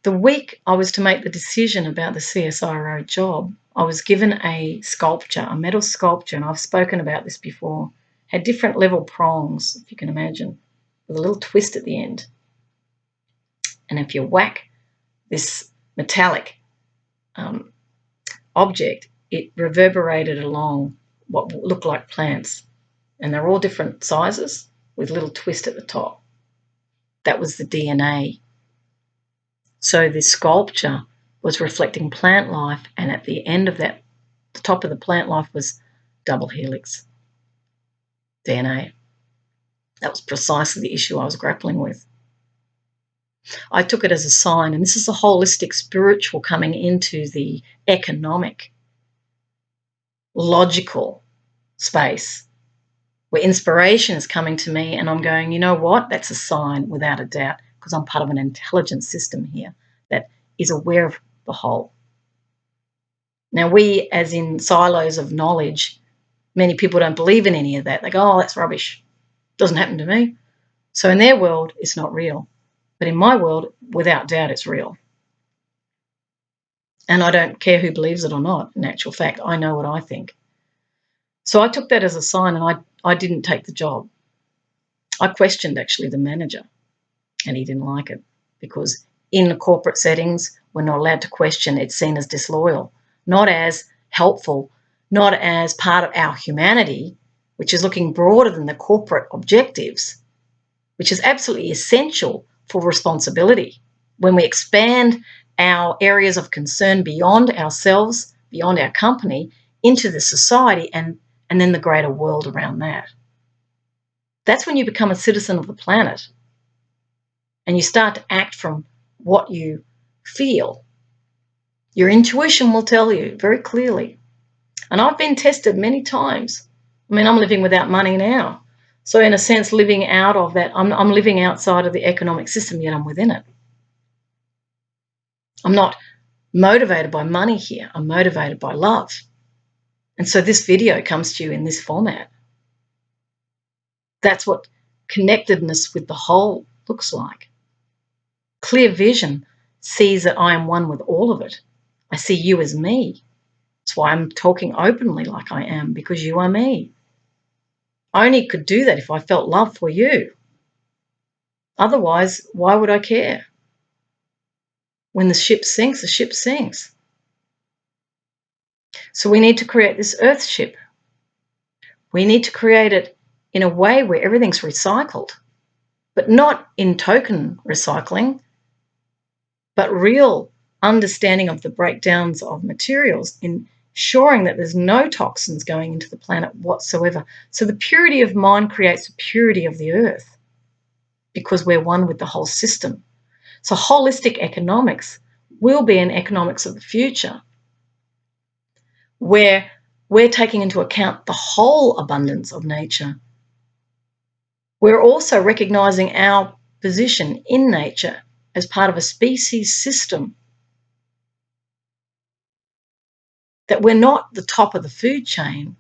S1: The week I was to make the decision about the CSIRO job, I was given a sculpture, a metal sculpture, and I've spoken about this before. Had different level prongs, if you can imagine, with a little twist at the end. And if you whack this metallic object, it reverberated along what looked like plants. And they're all different sizes with a little twist at the top. That was the DNA. So this sculpture was reflecting plant life, and at the end of that The top of the plant life was double helix DNA. That was precisely the issue I was grappling with. I took it as a sign, and this is the holistic spiritual coming into the economic, logical space where inspiration is coming to me and I'm going, you know what? That's a sign without a doubt, because I'm part of an intelligent system here that is aware of the whole. Now, we, as in silos of knowledge, many people don't believe in any of that. They go, oh, that's rubbish. Doesn't happen to me. So in their world, it's not real. But in my world, without doubt, it's real. And I don't care who believes it or not. In actual fact, I know what I think. So I took that as a sign, and I didn't take the job. I questioned, actually, the manager, and he didn't like it, because in the corporate settings, we're not allowed to question. It's seen as disloyal, not as helpful, not as part of our humanity, which is looking broader than the corporate objectives, which is absolutely essential for responsibility. When we expand our areas of concern beyond ourselves, beyond our company, into the society and then the greater world around that. That's when you become a citizen of the planet and you start to act from what you feel. Your intuition will tell you very clearly. And I've been tested many times. I mean, I'm living without money now. So in a sense, living out of that, I'm living outside of the economic system, yet I'm within it. I'm not motivated by money here. I'm motivated by love. And so this video comes to you in this format. That's what connectedness with the whole looks like. Clear vision sees that I am one with all of it. I see you as me. That's why I'm talking openly like I am, because you are me. I only could do that if I felt love for you. Otherwise, why would I care? When the ship sinks, the ship sinks. So we need to create this earth ship. We need to create it in a way where everything's recycled, but not in token recycling, but real understanding of the breakdowns of materials, ensuring that there's no toxins going into the planet whatsoever. So the purity of mind creates the purity of the earth, because we're one with the whole system. So holistic economics will be an economics of the future, where we're taking into account the whole abundance of nature. We're also recognizing our position in nature as part of a species system, that we're not the top of the food chain,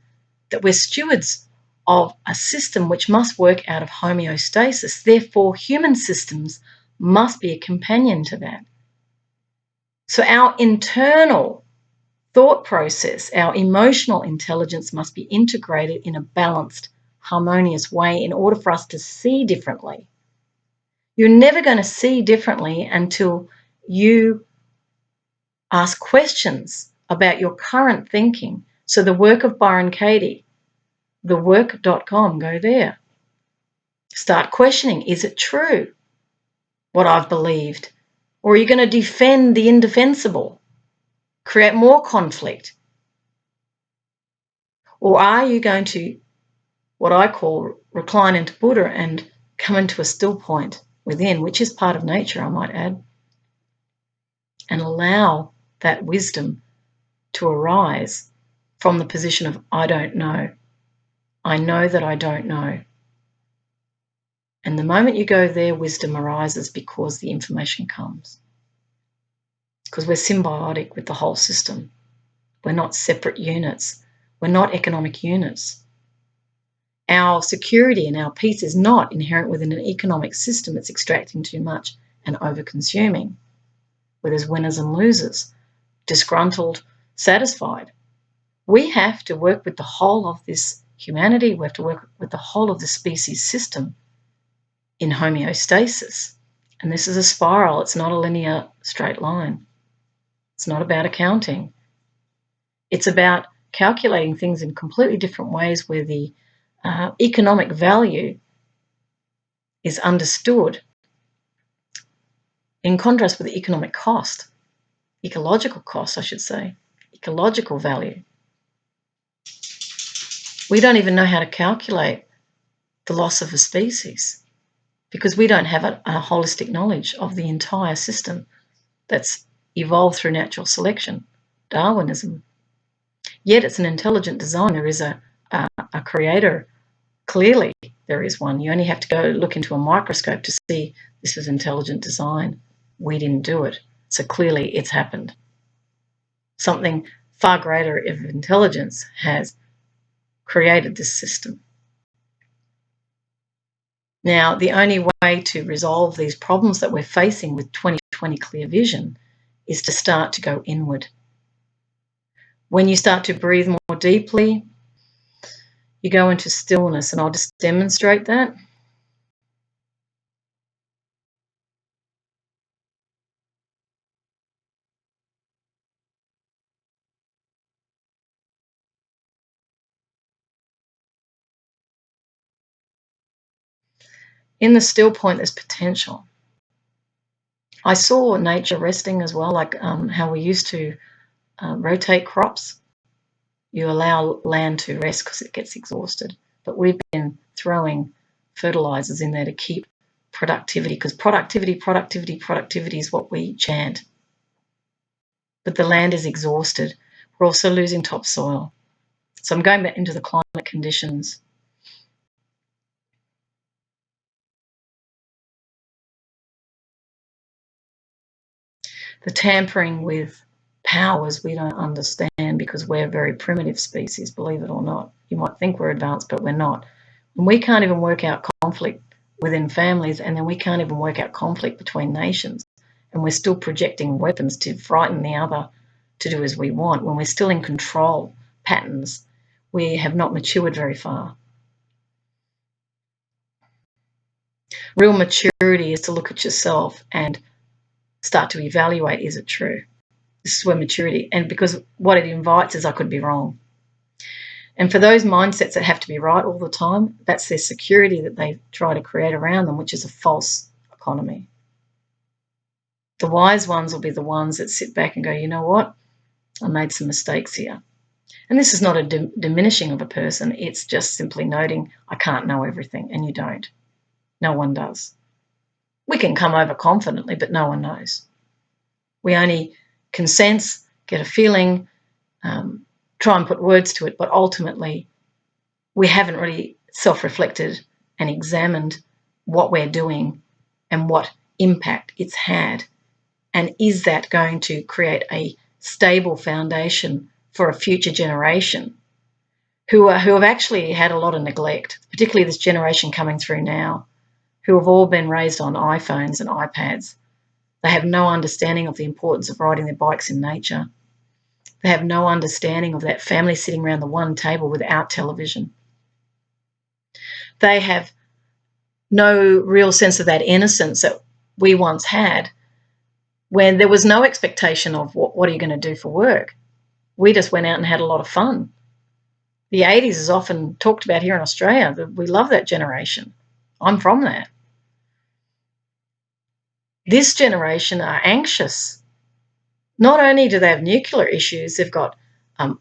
S1: that we're stewards of a system which must work out of homeostasis. Therefore, human systems must be a companion to that. So our internal thought process, our emotional intelligence must be integrated in a balanced, harmonious way in order for us to see differently. You're never going to see differently until you ask questions about your current thinking. So the work of Byron Katie, thework.com, go there. Start questioning, is it true what I've believed? Or are you going to defend the indefensible, create more conflict? Or are you going to, what I call, recline into Buddha and come into a still point within, which is part of nature, I might add, and allow that wisdom to arise from the position of I don't know. I know that I don't know. And the moment you go there, wisdom arises, because the information comes. Because we're symbiotic with the whole system. We're not separate units. We're not economic units. Our security and our peace is not inherent within an economic system that's extracting too much and over-consuming, where there's winners and losers, disgruntled, satisfied. We have to work with the whole of this humanity. We have to work with the whole of the species system in homeostasis. And this is a spiral. It's not a linear straight line. It's not about accounting. It's about calculating things in completely different ways, where the economic value is understood in contrast with the economic cost, ecological cost, I should say, ecological value. We don't even know how to calculate the loss of a species because we don't have a holistic knowledge of the entire system that's evolved through natural selection, Darwinism. Yet it's an intelligent design. There is a creator. Clearly there is one. You only have to go look into a microscope to see this is intelligent design. We didn't do it. So clearly it's happened. Something far greater of intelligence has created this system. Now, the only way to resolve these problems that we're facing with 2020 clear vision is to start to go inward. When you start to breathe more deeply, you go into stillness, and I'll just demonstrate that. In the still point, there's potential. I saw nature resting as well, like how we used to rotate crops. You allow land to rest because it gets exhausted. But we've been throwing fertilizers in there to keep productivity, because productivity is what we chant. But the land is exhausted. We're also losing topsoil. So I'm going back into the climate conditions. The tampering with powers we don't understand because we're a very primitive species, believe it or not. You might think we're advanced, but we're not. And we can't even work out conflict within families, and then we can't even work out conflict between nations. And we're still projecting weapons to frighten the other to do as we want when we're still in control patterns. We have not matured very far. Real maturity is to look at yourself and start to evaluate, is it true? This is where maturity, and because what it invites is I could be wrong. And for those mindsets that have to be right all the time, that's their security that they try to create around them, which is a false economy. The wise ones will be the ones that sit back and go, you know what? I made some mistakes here. And this is not a diminishing of a person. It's just simply noting I can't know everything, and you don't. No one does. We can come over confidently, but no one knows. We only can sense, get a feeling, try and put words to it, but ultimately we haven't really self-reflected and examined what we're doing and what impact it's had. And is that going to create a stable foundation for a future generation who have actually had a lot of neglect, particularly this generation coming through now, who have all been raised on iPhones and iPads. They have no understanding of the importance of riding their bikes in nature. They have no understanding of that family sitting around the one table without television. They have no real sense of that innocence that we once had when there was no expectation of what are you going to do for work. We just went out and had a lot of fun. The 80s is often talked about here in Australia. We love that generation. I'm from that. This generation are anxious. Not only do they have nuclear issues, they've got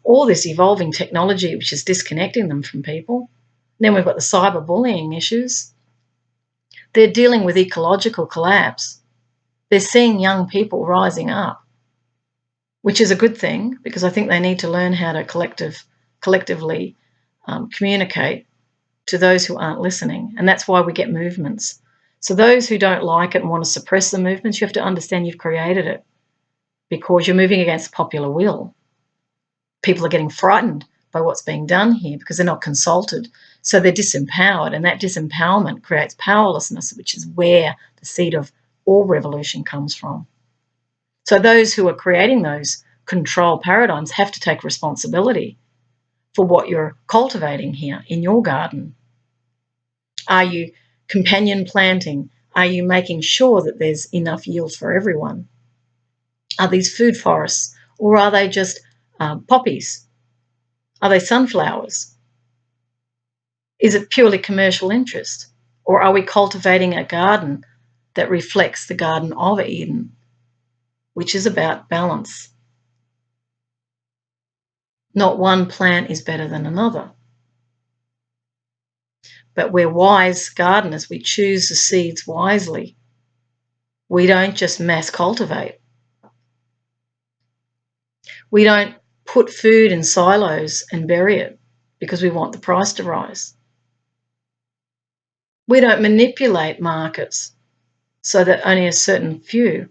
S1: all this evolving technology which is disconnecting them from people. Then we've got the cyberbullying issues. They're dealing with ecological collapse. They're seeing young people rising up, which is a good thing because I think they need to learn how to collectively communicate to those who aren't listening. And that's why we get movements. So those who don't like it and want to suppress the movements, you have to understand you've created it because you're moving against popular will. People are getting frightened by what's being done here because they're not consulted. So they're disempowered, and that disempowerment creates powerlessness, which is where the seed of all revolution comes from. So those who are creating those control paradigms have to take responsibility for what you're cultivating here in your garden. Are you companion planting? Are you making sure that there's enough yield for everyone? Are these food forests, or are they just poppies? Are they sunflowers? Is it purely commercial interest? Or are we cultivating a garden that reflects the Garden of Eden, which is about balance? Not one plant is better than another. But we're wise gardeners. We choose the seeds wisely. We don't just mass cultivate. We don't put food in silos and bury it because we want the price to rise. We don't manipulate markets so that only a certain few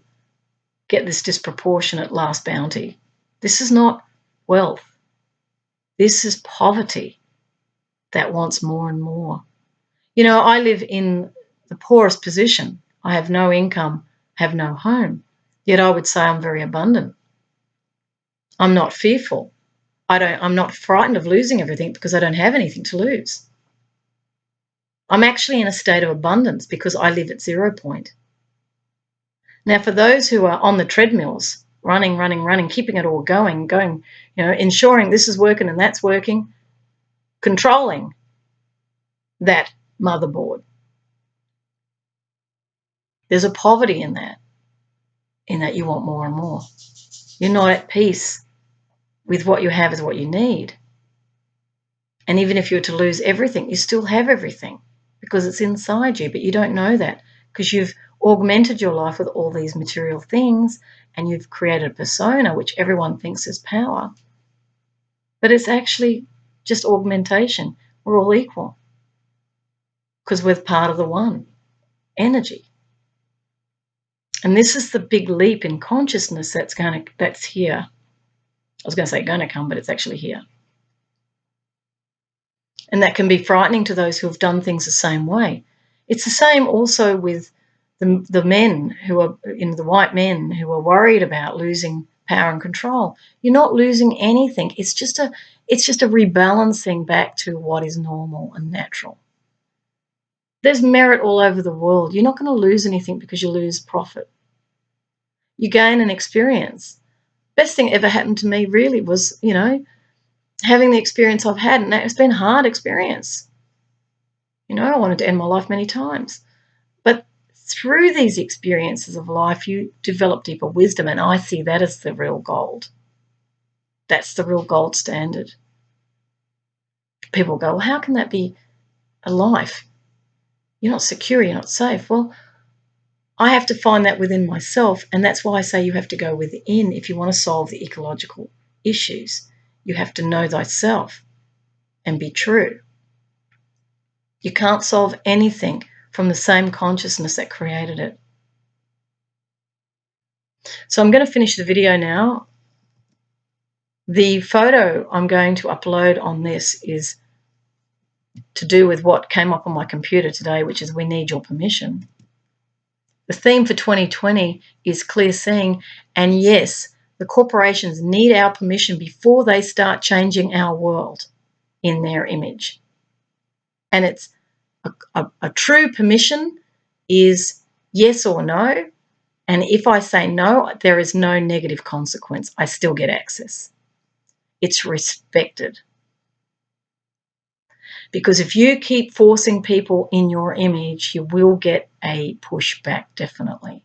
S1: get this disproportionate last bounty. This is not wealth. This is poverty that wants more and more. You know, I live in the poorest position. I have no income, have no home, yet I would say I'm very abundant. I'm not fearful. I'm not frightened of losing everything because I don't have anything to lose. I'm actually in a state of abundance because I live at 0 point. Now, for those who are on the treadmills, running, keeping it all going, ensuring this is working and that's working, controlling that motherboard. There's a poverty in that you want more and more. You're not at peace with what you have is what you need. And even if you were to lose everything, you still have everything because it's inside you, but you don't know that because you've augmented your life with all these material things and you've created a persona which everyone thinks is power. But it's actually just augmentation. We're all equal because we're part of the one energy. And this is the big leap in consciousness that's here. I was going to say going to come, but it's actually here. And that can be frightening to those who have done things the same way. It's the same also with the men who are, the white men who are worried about losing power and control. You're not losing anything. It's just a rebalancing back to what is normal and natural. There's merit all over the world. You're not going to lose anything because you lose profit. You gain an experience. Best thing ever happened to me really was, having the experience I've had, and it's been a hard experience. I wanted to end my life many times. But through these experiences of life, you develop deeper wisdom, and I see that as the real gold. That's the real gold standard. People go, well, how can that be a life? You're not secure, you're not safe. Well, I have to find that within myself, and that's why I say you have to go within if you want to solve the ecological issues. You have to know thyself and be true. You can't solve anything from the same consciousness that created it. So I'm going to finish the video now. The photo I'm going to upload on this is to do with what came up on my computer today, which is we need your permission. The theme for 2020 is clear seeing, and yes, the corporations need our permission before they start changing our world in their image. And it's a true permission is yes or no. And if I say no, there is no negative consequence. I still get access. It's respected. Because if you keep forcing people in your image, you will get a pushback, definitely.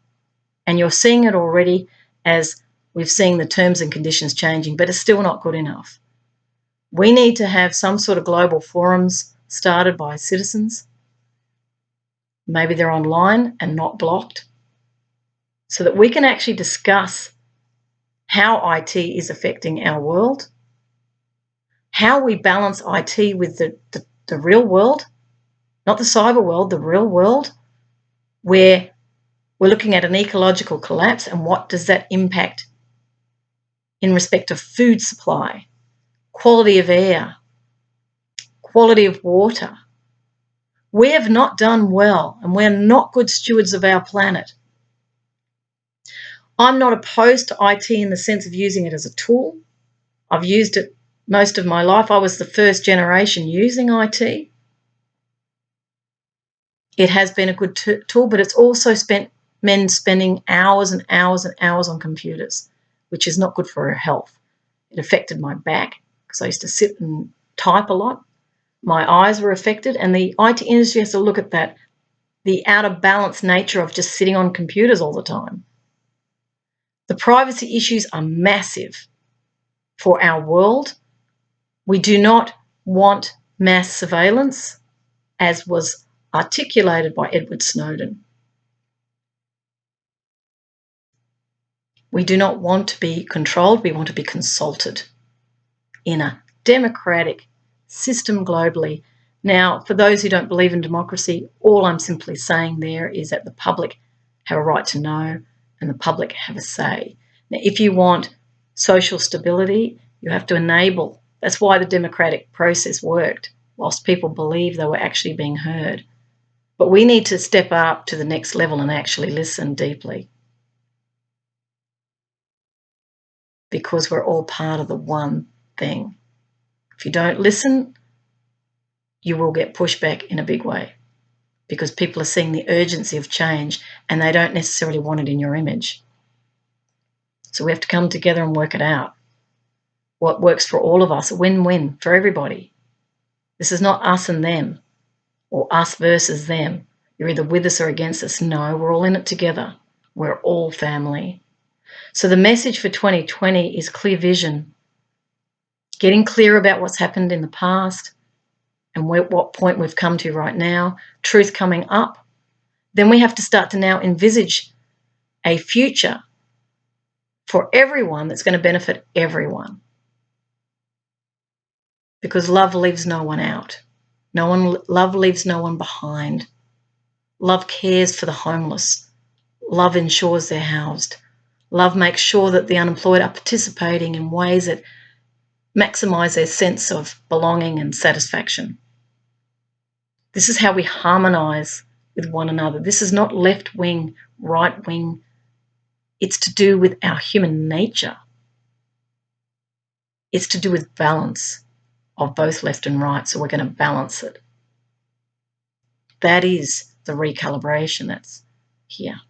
S1: And you're seeing it already as we've seen the terms and conditions changing, but it's still not good enough. We need to have some sort of global forums started by citizens. Maybe they're online and not blocked, so that we can actually discuss how IT is affecting our world, how we balance IT with the real world, not the cyber world, the real world, where we're looking at an ecological collapse and what does that impact in respect of food supply, quality of air, quality of water. We have not done well, and we're not good stewards of our planet. I'm not opposed to IT in the sense of using it as a tool. I've used it most of my life. I was the first generation using IT. It has been a good tool, but it's also men spending hours and hours and hours on computers, which is not good for our health. It affected my back because I used to sit and type a lot. My eyes were affected, and the IT industry has to look at that, the out of balance nature of just sitting on computers all the time. The privacy issues are massive for our world. We do not want mass surveillance. as was articulated by Edward Snowden. We do not want to be controlled, we want to be consulted in a democratic system globally. Now, for those who don't believe in democracy, all I'm simply saying there is that the public have a right to know and the public have a say. Now, if you want social stability, you have to enable. That's why the democratic process worked, whilst people believe they were actually being heard. But we need to step up to the next level and actually listen deeply, because we're all part of the one thing. If you don't listen, you will get pushback in a big way, because people are seeing the urgency of change and they don't necessarily want it in your image. So we have to come together and work it out. What works for all of us, a win-win for everybody. This is not us and them, or us versus them. You're either with us or against us. No, we're all in it together. We're all family. So the message for 2020 is clear vision, getting clear about what's happened in the past and what point we've come to right now, truth coming up. Then we have to start to now envisage a future for everyone that's going to benefit everyone. Because love leaves no one out. Love leaves no one behind. Love cares for the homeless. Love ensures they're housed. Love makes sure that the unemployed are participating in ways that maximise their sense of belonging and satisfaction. This is how we harmonise with one another. This is not left wing, right wing. It's to do with our human nature. It's to do with balance of both left and right, so we're going to balance it. That is the recalibration that's here.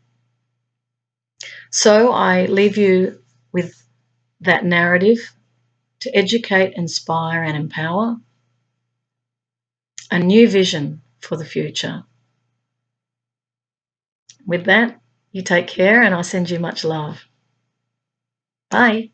S1: So I leave you with that narrative to educate, inspire, and empower. A new vision for the future. With that, you take care and I send you much love. Bye.